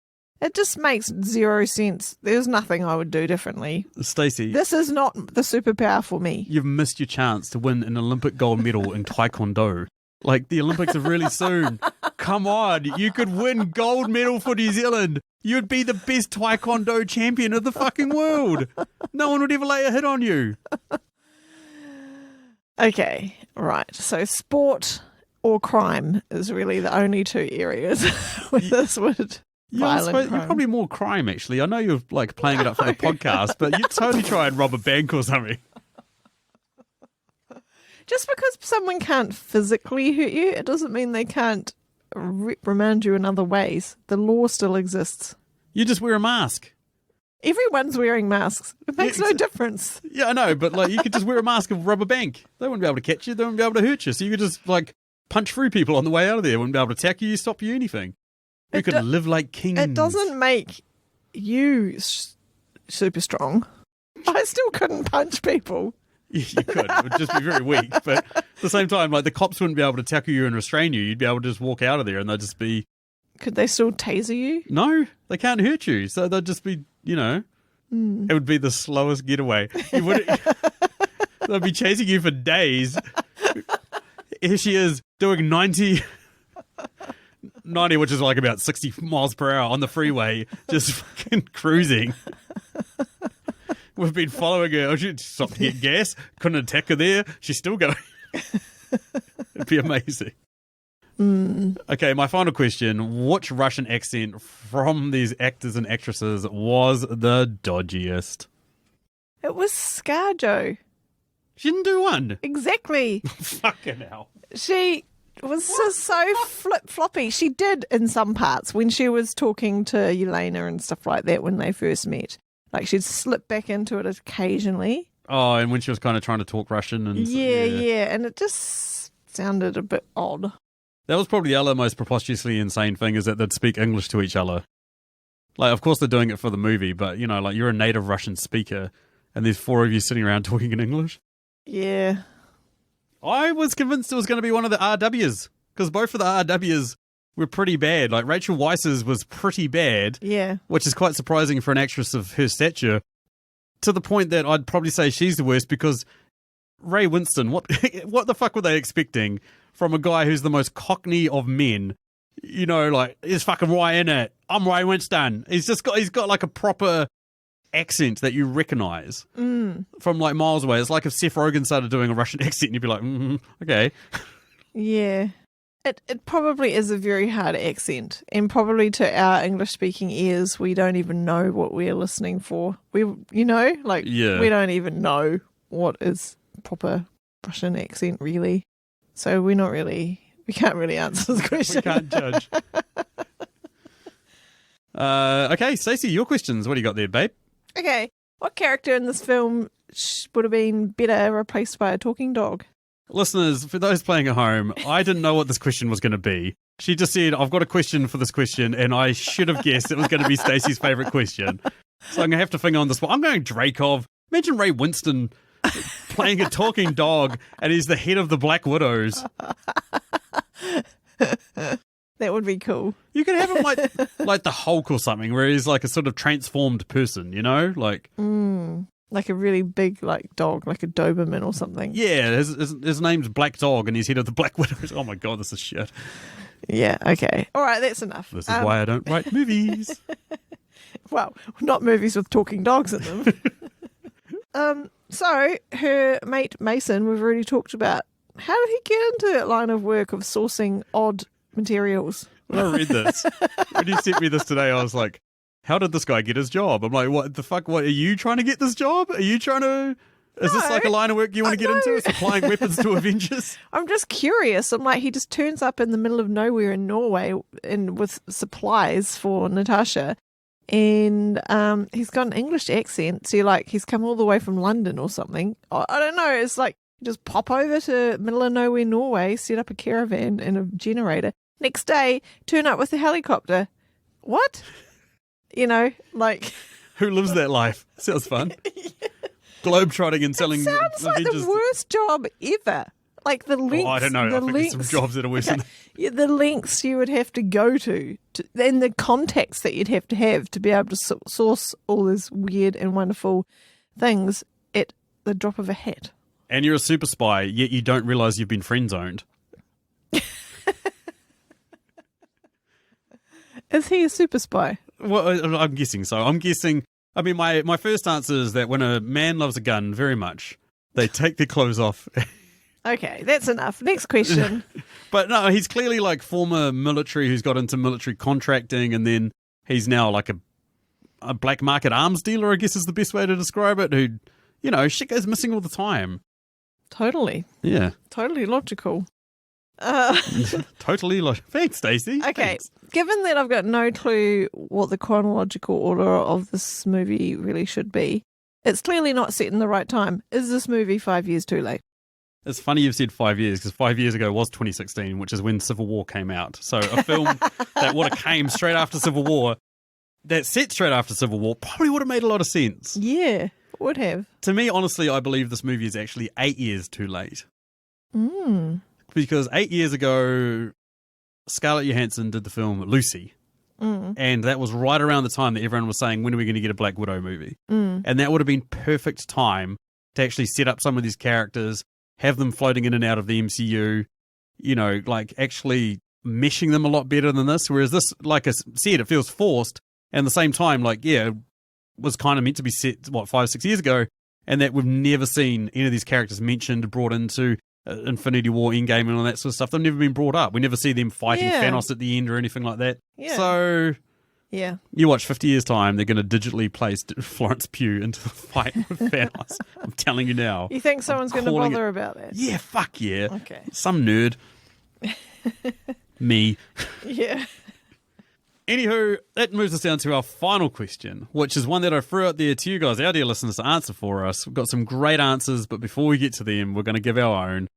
it just makes zero sense. There's nothing I would do differently. Stacey, This is not the superpower for me. you've missed your chance to win an Olympic gold medal in Taekwondo. Like, the Olympics are really soon. Come on, you could win gold medal for New Zealand. You'd be the best Taekwondo champion of the fucking world. No one would ever lay a hit on you. Okay, right. So sport or crime is really the only two areas where this would Yeah, I violent suppose you're crime. probably more crime, actually. I know you're like playing it up for the podcast, but you'd totally try and rob a bank or something. Just because someone can't physically hurt you, it doesn't mean they can't reprimand you in other ways. The law still exists. You just wear a mask. Everyone's wearing masks. It makes no difference. Yeah, I know, but like you could just wear a mask and rob a bank. They wouldn't be able to catch you. They wouldn't be able to hurt you. So you could just like punch through people on the way out of there. Wouldn't be able to attack you, stop you, anything. You could live like kings. It doesn't make you super strong. I still couldn't punch people. You could. It would just be very weak. But at the same time, like the cops wouldn't be able to tackle you and restrain you. You'd be able to just walk out of there and they'd just be... Could they still taser you? No, they can't hurt you. So they'd just be, it would be the slowest getaway. You wouldn't... They'd be chasing you for days. Here she is doing 90, which is like about 60 miles per hour on the freeway, just fucking cruising. We've been following her. Oh, she stopped to get gas. Couldn't attack her there. She's still going. It'd be amazing. Okay, my final question. Which Russian accent from these actors and actresses was the dodgiest? It was ScarJo. She didn't do one. Exactly. Fucking hell. She was just so flip-floppy. She did in some parts when she was talking to Yelena and stuff like that when they first met. Like, she'd slip back into it occasionally. Oh, and when she was kind of trying to talk Russian. And Yeah, and it just sounded a bit odd. That was probably the other most preposterously insane thing, is that they'd speak English to each other. Like, of course they're doing it for the movie, but, you know, like, you're a native Russian speaker, and there's 4 of you sitting around talking in English. Yeah. I was convinced it was going to be one of the RWs, because both of the RWs were pretty bad. Like, Rachel Weisz's was pretty bad. Yeah. Which is quite surprising for an actress of her stature, to the point that I'd probably say she's the worst, because Ray Winston, what the fuck were they expecting from a guy who's the most cockney of men? You know, like, he's fucking Ray in it. I'm Ray Winston. He's got like a proper accent that you recognise from like miles away. It's like if Seth Rogen started doing a Russian accent, you'd be like, okay. Yeah. It probably is a very hard accent, and probably to our English-speaking ears, we don't even know what we're listening for. We don't even know what is proper Russian accent, really. So we can't really answer this question. We can't judge. Okay, Stacey, your questions. What do you got there, babe? Okay, what character in this film would have been better replaced by a talking dog? Listeners, for those playing at home, I didn't know what this question was going to be. She just said, I've got a question for this question, and I should have guessed it was going to be Stacey's favourite question. So I'm going to have to finger on this one. I'm going Dreykov. Imagine Ray Winston playing a talking dog, and he's the head of the Black Widows. That would be cool. You could have him like the Hulk or something, where he's like a sort of transformed person, you know? Like... Like a really big dog, like a Doberman or something. Yeah, his name's Black Dog, and he's head of the Black Widows. Oh my god, this is shit. Yeah, okay. All right, that's enough. This is why I don't write movies. Well, not movies with talking dogs in them. So, her mate Mason, we've already talked about. How did he get into that line of work of sourcing odd materials? When I read this, when you sent me this today, I was like, how did this guy get his job? I'm like, what the fuck? What, are you trying to get this job? Are you trying to... Is this like a line of work you want to get into? Supplying weapons to Avengers? I'm just curious. I'm like, he just turns up in the middle of nowhere in Norway and with supplies for Natasha. And he's got an English accent. So you're like, he's come all the way from London or something. I don't know. It's like, just pop over to middle of nowhere Norway, set up a caravan and a generator. Next day, turn up with a helicopter. What? You know, like... Who lives that life? Sounds fun. Globetrotting and selling... It sounds like the worst job ever. Like the lengths... Oh, I don't know. I think there's some jobs that are worse than that. Yeah, the lengths you would have to go to, and the contacts that you'd have to be able to source all these weird and wonderful things at the drop of a hat. And you're a super spy, yet you don't realise you've been friend-zoned. Is he a super spy? Well, I'm guessing so. I mean, my first answer is that when a man loves a gun very much, they take their clothes off. Okay, that's enough. Next question. But no, he's clearly like former military who's got into military contracting, and then he's now like a black market arms dealer, I guess is the best way to describe it, who, you know, shit goes missing all the time. Totally. Yeah. Totally logical. Totally logical. Thanks, Stacey. Okay. Thanks. Given that I've got no clue what the chronological order of this movie really should be, it's clearly not set in the right time. Is this movie 5 years too late? It's funny you've said 5 years, because 5 years ago was 2016, which is when Civil War came out. So a film that would have came straight after Civil War, that set straight after Civil War, probably would have made a lot of sense. Yeah, would have. To me, honestly, I believe this movie is actually 8 years too late. Because 8 years ago, Scarlett Johansson did the film Lucy. And that was right around the time that everyone was saying, when are we going to get a Black Widow movie? And that would have been perfect time to actually set up some of these characters, have them floating in and out of the MCU, you know, like actually meshing them a lot better than this. Whereas this, like I said, it feels forced. And at the same time, like, yeah, it was kind of meant to be set, 5-6 years ago, and that we've never seen any of these characters mentioned, brought into Infinity War, Endgame, and all that sort of stuff. They've never been brought up. We never see them fighting Thanos at the end or anything like that. Yeah. So Yeah. you watch 50 years' time, they're going to digitally place Florence Pugh into the fight with Thanos. I'm telling you now. You think someone's going to calling bother about that? Yeah, fuck yeah. Okay. Some nerd. Me. Yeah. Anywho, that moves us down to our final question, which is one that I threw out there to you guys, our dear listeners, to answer for us. We've got some great answers, but before we get to them, we're going to give our own.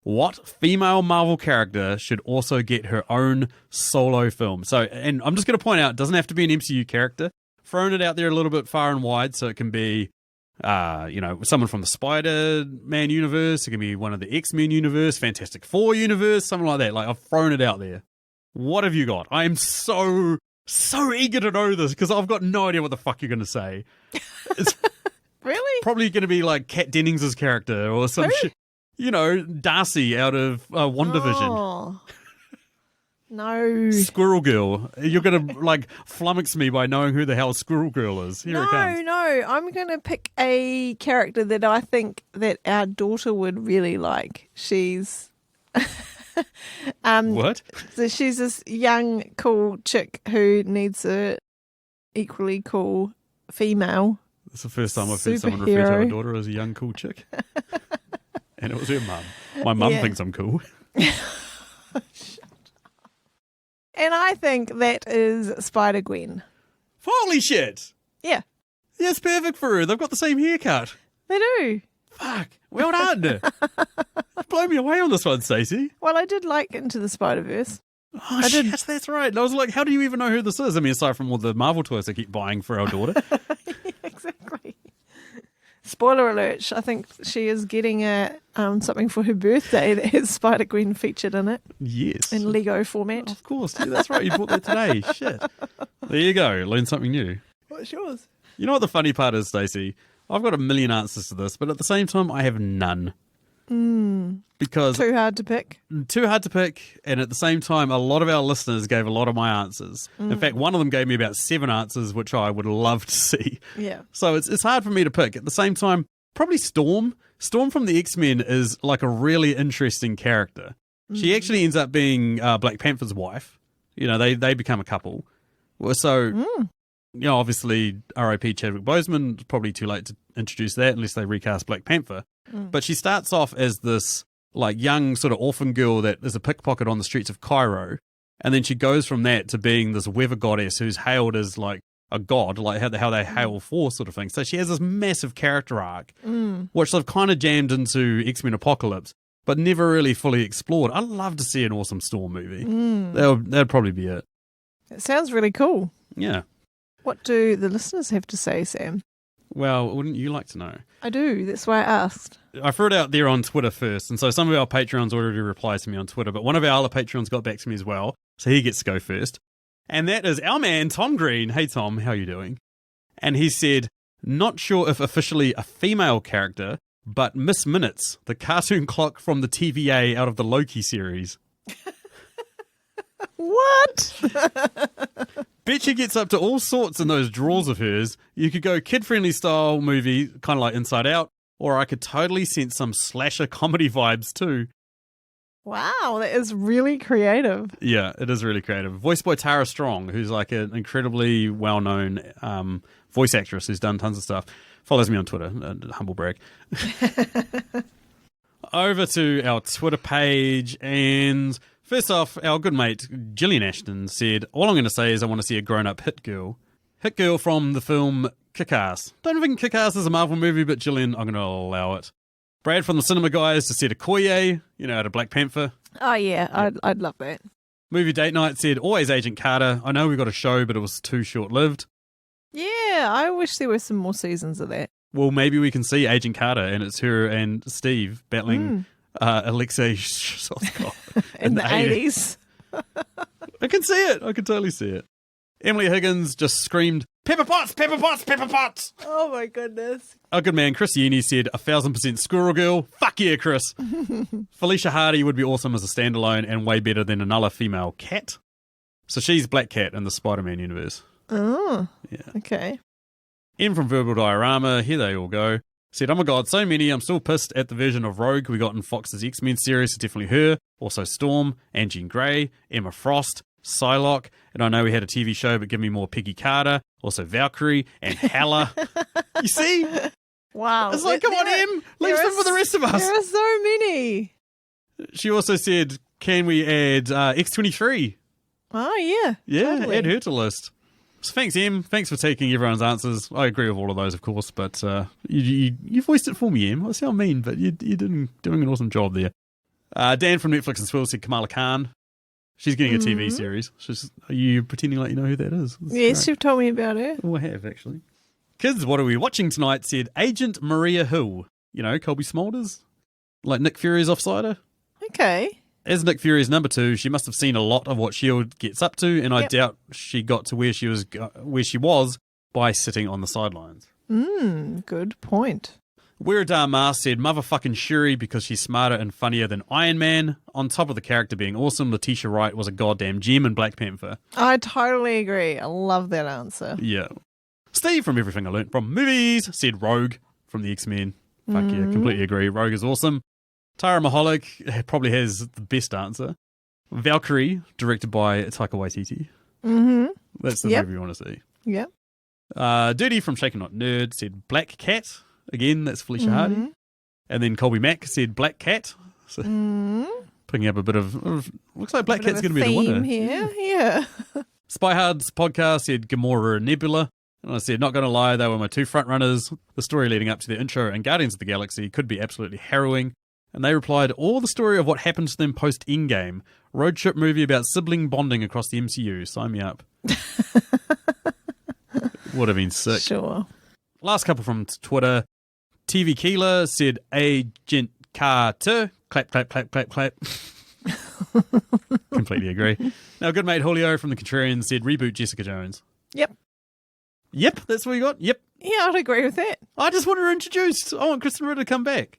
What female Marvel character should also get her own solo film? So, and I'm just going to point out, it doesn't have to be an MCU character. Thrown it out there a little bit far and wide, so it can be, someone from the Spider-Man universe. It can be one of the X-Men universe, Fantastic Four universe, something like that. Like, I've thrown it out there. What have you got? I am so eager to know this because I've got no idea what the fuck you're going to say. It's Really? probably going to be like Kat Dennings' character or some shit. You know, Darcy out of WandaVision. Oh. No. Squirrel Girl. You're going to like flummox me by knowing who the hell Squirrel Girl is. Here it comes. No. I'm going to pick a character that I think that our daughter would really like. She's... What? So she's this young, cool chick who needs a equally cool female. It's the first time I've heard someone refer to Superhero. her daughter as a young, cool chick. And it was her mum. My mum Yeah. thinks I'm cool. And I think that is Spider-Gwen. Holy shit! Yeah, Yeah, it's perfect for her. They've got the same haircut. they do. Fuck. Well done. Blow me away on this one, Stacey. Well, I did like Into the Spider-Verse. Oh, shit, that's right. And I was like, how do you even know who this is? I mean, aside from all the Marvel toys I keep buying for our daughter. Exactly. Spoiler alert, I think she is getting something for her birthday that has Spider-Gwen featured in it Yes. in Lego format. Of course. Yeah, that's right. You bought that today. Shit. There you go. Learn something new. What's yours? You know what the funny part is, Stacey? I've got a million answers to this, but at the same time, I have none. Because Too hard to pick. too hard to pick, and at the same time, a lot of our listeners gave a lot of my answers. In fact, one of them gave me about 7 answers, which I would love to see. Yeah. So it's hard for me to pick. At the same time, probably Storm. Storm from the X-Men is like a really interesting character. She actually ends up being Black Panther's wife. You know, they become a couple. So, obviously, R.I.P. Chadwick Boseman, it's probably too late to introduce that unless they recast Black Panther. But she starts off as this like young sort of orphan girl that is a pickpocket on the streets of Cairo. And then she goes from that to being this weather goddess who's hailed as like a god, like how they hail for sort of thing. So she has this massive character arc, which they've kind of jammed into X-Men Apocalypse, but never really fully explored. I'd love to see an awesome Storm movie. That'd probably be it. It sounds really cool. Yeah. What do the listeners have to say, Sam? Well, wouldn't you like to know? I do. That's why I asked. I threw it out there on Twitter first, and so some of our Patreons already replied to me on Twitter, but one of our other Patreons got back to me as well, so he gets to go first. And that is our man, Tom Green. Hey, Tom, how you doing? And he said, not sure if officially a female character, but Miss Minutes, the cartoon clock from the TVA out of the Loki series. What? Bet she gets up to all sorts in those drawers of hers. You could go kid-friendly style movie, kind of like Inside Out, or I could totally sense some slasher comedy vibes too. Wow, that is really creative. Yeah, it is really creative. Voiced by Tara Strong, who's like an incredibly well-known voice actress who's done tons of stuff. Follows me on Twitter, humble brag. Over to our Twitter page, and first off, our good mate Gillian Ashton said, all I'm going to say is I want to see a grown-up hit girl. Hit girl from the film Kick-Ass. Don't think Kick-Ass is a Marvel movie, but Gillian, I'm going to allow it. Brad from the Cinema Guys just said Okoye, out of Black Panther. Oh, yeah, I'd love that. Movie Date Night said, always Agent Carter. I know we got a show, but it was too short-lived. Yeah, I wish there were some more seasons of that. Well, maybe we can see Agent Carter, and it's her and Steve battling Alexei Shostakov In the 80s. I can see it. I can totally see it. Emily Higgins just screamed, Pepper Potts, Pepper Potts, Pepper Potts. Oh, my goodness. Our good man Chris Yeni said 1,000% Squirrel Girl. Fuck yeah, Chris. Felicia Hardy would be awesome as a standalone and way better than another female cat. So she's Black Cat in the Spider-Man universe. Oh, Yeah. okay. M from Verbal Diorama, here they all go, said, oh my god, so many. I'm still pissed at the version of Rogue we got in Fox's X-Men series. So definitely her. Also Storm, and Jean Grey, Emma Frost, Psylocke. And I know we had a TV show, but give me more Peggy Carter. Also Valkyrie and Hela. You see? Wow. It's like, come on, Em. Leave some for the rest of us. There are so many. She also said, can we add X-23? Oh, yeah. Yeah, totally. add her to the list. So thanks, Em. Thanks for taking everyone's answers. I agree with all of those, of course, but you voiced it for me, Em. I sound mean, but you're doing an awesome job there. Dan from Netflix and Swill said Kamala Khan. She's getting a TV series. Are you pretending like you know who that is? That's Yes, great. you've told me about her. Oh, I have, actually. Kids, what are we watching tonight? Said Agent Maria Hill. You know, Colby Smulders? Like Nick Fury's offsider? Okay. As Nick Fury's number 2, she must have seen a lot of what S.H.I.E.L.D. gets up to, and I doubt she got to where she was by sitting on the sidelines. Good point. Weradar Mars said, motherfucking Shuri because she's smarter and funnier than Iron Man. On top of the character being awesome, Letitia Wright was a goddamn gem in Black Panther. I totally agree. I love that answer. Yeah. Steve from Everything I Learned from Movies said Rogue from the X-Men. Fuck yeah, completely agree. Rogue is awesome. Tyra Mahalik probably has the best answer. Valkyrie, directed by Taika Waititi. Mm-hmm. That's the movie we want to see. Yep. Dirty from Shaken Not Nerd said Black Cat. Again, that's Felicia Hardy. And then Colby Mack said Black Cat. So picking up a bit of looks like Black Cat's going to be the winner. Here. Yeah. Spy Hard's podcast said Gamora and Nebula. And I said, not going to lie, they were my 2 front runners. The story leading up to the intro and Guardians of the Galaxy could be absolutely harrowing. And they replied, all the story of what happened to them post-Endgame. Road trip movie about sibling bonding across the MCU. Sign me up. Would have been sick. Sure. Last couple from Twitter. TV Keeler said, Agent Carter. Clap, clap, clap, clap, clap. Completely agree. Now, good mate Julio from The Contrarian said, reboot Jessica Jones. Yep, that's what you got? Yep. Yeah, I'd agree with that. I just want her introduced. I want Kristen Ritter to come back.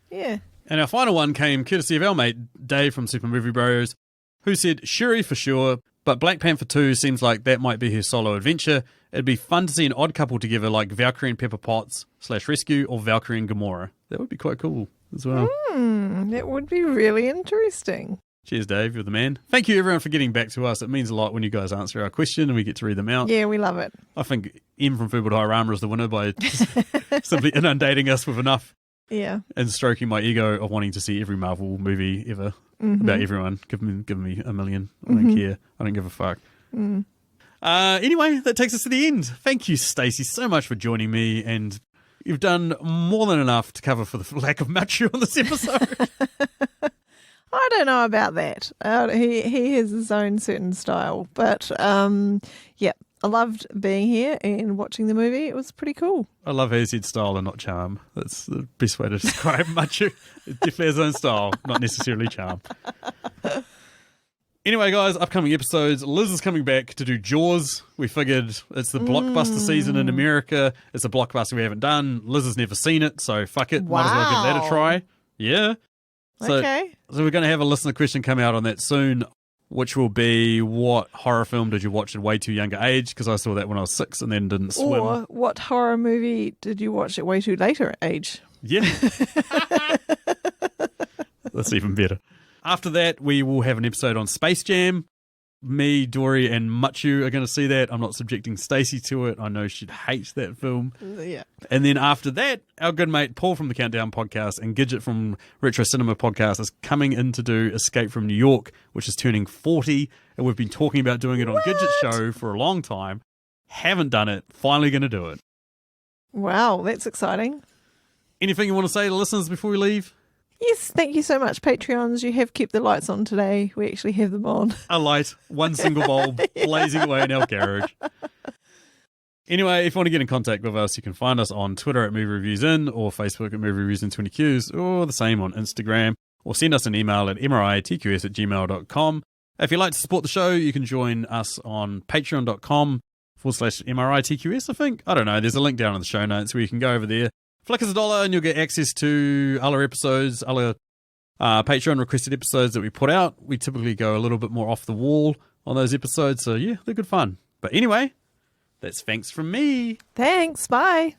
Yeah. And our final one came courtesy of our mate Dave from Super Movie Bros, who said Shuri for sure, but Black Panther 2 seems like that might be her solo adventure. It'd be fun to see an odd couple together like Valkyrie and Pepper Potts / Rescue or Valkyrie and Gamora. That would be quite cool as well. That would be really interesting. Cheers, Dave. You're the man. Thank you, everyone, for getting back to us. It means a lot when you guys answer our question and we get to read them out. Yeah, we love it. I think M from Fubu Diorama is the winner by simply inundating us with enough. Yeah. And stroking my ego of wanting to see every Marvel movie ever about everyone. Give me a million. I don't care. I don't give a fuck. Anyway, that takes us to the end. Thank you, Stacey, so much for joining me. And you've done more than enough to cover for the lack of Machu on this episode. I don't know about that. He has his own certain style. But, yeah, I loved being here and watching the movie. It was pretty cool. I love how he said style and not charm. That's the best way to describe Machu. It definitely has his own style, not necessarily charm. Anyway, guys, upcoming episodes. Liz is coming back to do Jaws. We figured it's the blockbuster season in America. It's a blockbuster we haven't done. Liz has never seen it, so fuck it. Might as well give that a try. Yeah. So we're going to have a listener question come out on that soon, which will be, what horror film did you watch at way too younger age? Because I saw that when I was 6 and then didn't swim. Or what horror movie did you watch at way too later age? Yeah. That's even better. After that, we will have an episode on Space Jam. Me, Dory, and Machu are going to see that. I'm not subjecting Stacey to it. I know she'd hate that film. Yeah. And then after that, our good mate Paul from the Countdown podcast and Gidget from Retro Cinema podcast is coming in to do Escape from New York, which is turning 40. And we've been talking about doing it on Gidget Show for a long time. Haven't done it. Finally going to do it. Wow, that's exciting. Anything you want to say to listeners before we leave? Yes, thank you so much, Patreons. You have kept the lights on today. We actually have them on. A light, one single bulb, blazing away in our garage. Anyway, if you want to get in contact with us, you can find us on Twitter at Movie Reviews In, or Facebook at Movie Reviews in 20Qs, or the same on Instagram, or send us an email at mritqs@gmail.com. If you'd like to support the show, you can join us on patreon.com/mritqs, I think. I don't know. There's a link down in the show notes where you can go over there. Flick us $1 and you'll get access to other episodes, other Patreon requested episodes that we put out. We typically go a little bit more off the wall on those episodes, so yeah, they're good fun. But anyway, that's thanks from me. Thanks. Bye.